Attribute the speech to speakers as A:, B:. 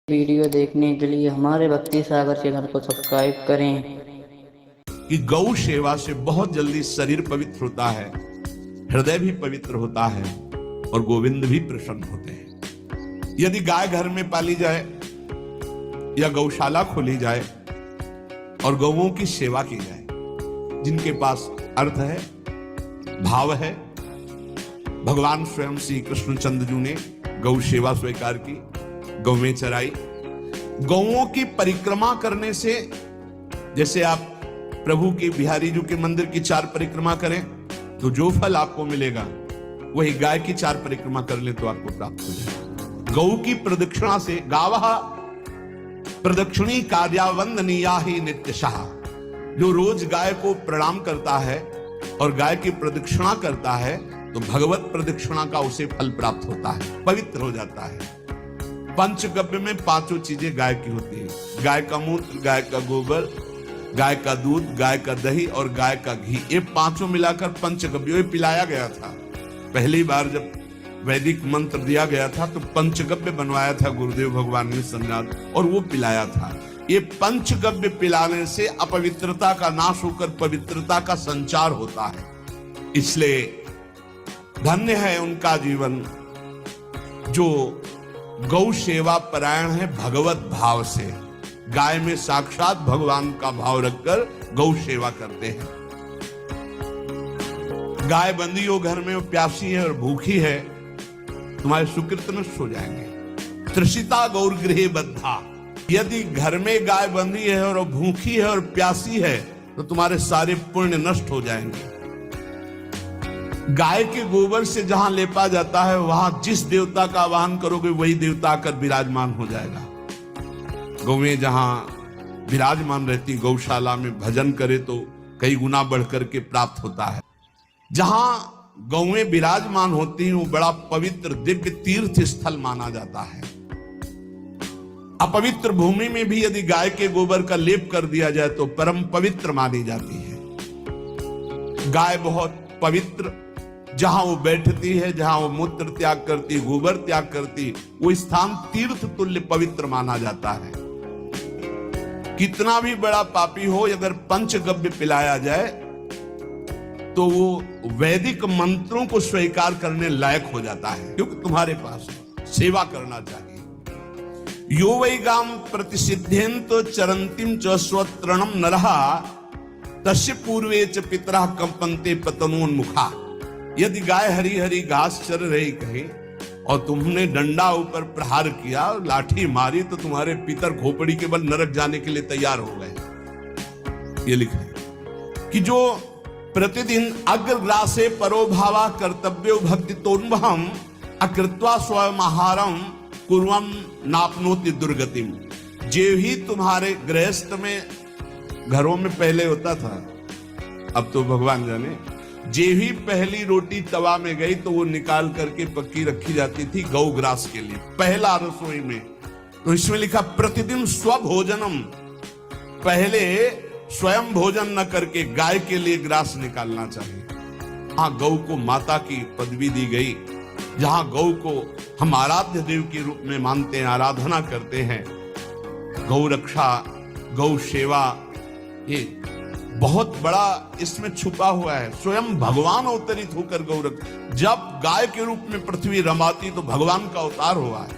A: Video देखने के लिए हमारे भक्ति सागर चैनल को सब्सक्राइब करें।
B: कि गौ सेवा से बहुत जल्दी शरीर पवित्र होता है, हृदय भी पवित्र होता है और गोविंद भी प्रसन्न होते हैं। यदि गाय घर में पाली जाए या गौशाला खोली जाए और गौओं की सेवा की जाए, जिनके पास अर्थ है, भाव है। भगवान स्वयं श्री कृष्णचंद्र जी ने गौ सेवा स्वीकार की, गौवें चराई। गौओं की परिक्रमा करने से, जैसे आप प्रभु के बिहारी जी के मंदिर की 4 परिक्रमा करें तो जो फल आपको मिलेगा, वही गाय की 4 परिक्रमा कर ले तो आपको प्राप्त हो जाएगा। गौ की प्रदक्षिणा से, गावः प्रदक्षिणी कार्यावंदनीया ही नित्यशः, जो रोज गाय को प्रणाम करता है और गाय की प्रदक्षिणा करता है तो भगवत प्रदक्षिणा का उसे फल प्राप्त होता है, पवित्र हो जाता है। पंचगव्य में 5 चीजें गाय की होती है: गाय का मूत्र, गाय का गोबर, गाय का दूध, गाय का दही और गाय का घी। ये 5 मिलाकर पंचगव्य पिलाया गया था। पहली बार जब वैदिक मंत्र दिया गया था तो पंचगव्य बनवाया था गुरुदेव भगवान ने संन्यास, और वो पिलाया था। ये पंचगव्य पिलाने से अपवित्रता का नाश होकर पवित्रता का संचार होता है। इसलिए धन्य है उनका जीवन जो गौ सेवा परायण है भगवत भाव से। गाय में साक्षात भगवान का भाव रखकर गौ सेवा करते हैं। गाय बंधी हो घर में, वो प्यासी है और भूखी है, तुम्हारे सुकृत नष्ट हो जाएंगे। तृषिता गौर गृहे बद्धा, यदि घर में गाय बंधी है और भूखी है और प्यासी है तो तुम्हारे सारे पुण्य नष्ट हो जाएंगे। गाय के गोबर से जहां लेपा जाता है, वहां जिस देवता का आवाहन करोगे वही देवता आकर विराजमान हो जाएगा। गौएं जहां विराजमान रहती, गौशाला में भजन करे तो कई गुना बढ़कर के प्राप्त होता है। जहां गौएं विराजमान होती हैं वो बड़ा पवित्र दिव्य तीर्थ स्थल माना जाता है। अपवित्र भूमि में भी यदि गाय के गोबर का लेप कर दिया जाए तो परम पवित्र मानी जाती है। गाय बहुत पवित्र, जहां वो बैठती है, जहां वो मूत्र त्याग करती, गोबर त्याग करती, वो स्थान तीर्थ तुल्य पवित्र माना जाता है। कितना भी बड़ा पापी हो, अगर पंचगव्य पिलाया जाए तो वो वैदिक मंत्रों को स्वीकार करने लायक हो जाता है, क्योंकि तुम्हारे पास सेवा करना चाहिए। यो वै गाम प्रतिसिद्धेन्तो चरंतिम च स्वतृणम नरः तस्य पूर्वे च पितरः कंपन्ते पतनोन्मुखा। यदि गाय हरी हरी घास चर रही कहीं और तुमने डंडा ऊपर प्रहार किया, लाठी मारी, तो तुम्हारे पितर खोपड़ी के बल नरक जाने के लिए तैयार हो गए। ये लिखा है कि जो प्रतिदिन अग्रग्रासे परोभावा कर्तव्यो भक्ति तोन्वहम अकृत्वा स्वयं आहारम कुर्वम नापनोति दुर्गतिम। जे ही तुम्हारे गृहस्थ में, घरों में पहले होता था, अब तो भगवान जाने, जे ही पहली रोटी तवा में गई तो वो निकाल करके पक्की रखी जाती थी गौ ग्रास के लिए, पहला रसोई में। तो इसमें लिखा प्रतिदिन स्वभोजनम, पहले स्वयं भोजन न करके गाय के लिए ग्रास निकालना चाहिए। हाँ, गौ को माता की पदवी दी गई, जहां गौ को हम आराध्य देव के रूप में मानते हैं, आराधना करते हैं। गौ रक्षा, गौ सेवा, ये बहुत बड़ा इसमें छुपा हुआ है। स्वयं भगवान अवतरित होकर गौ रक्षा, जब गाय के रूप में पृथ्वी रमाती तो भगवान का अवतार हुआ है।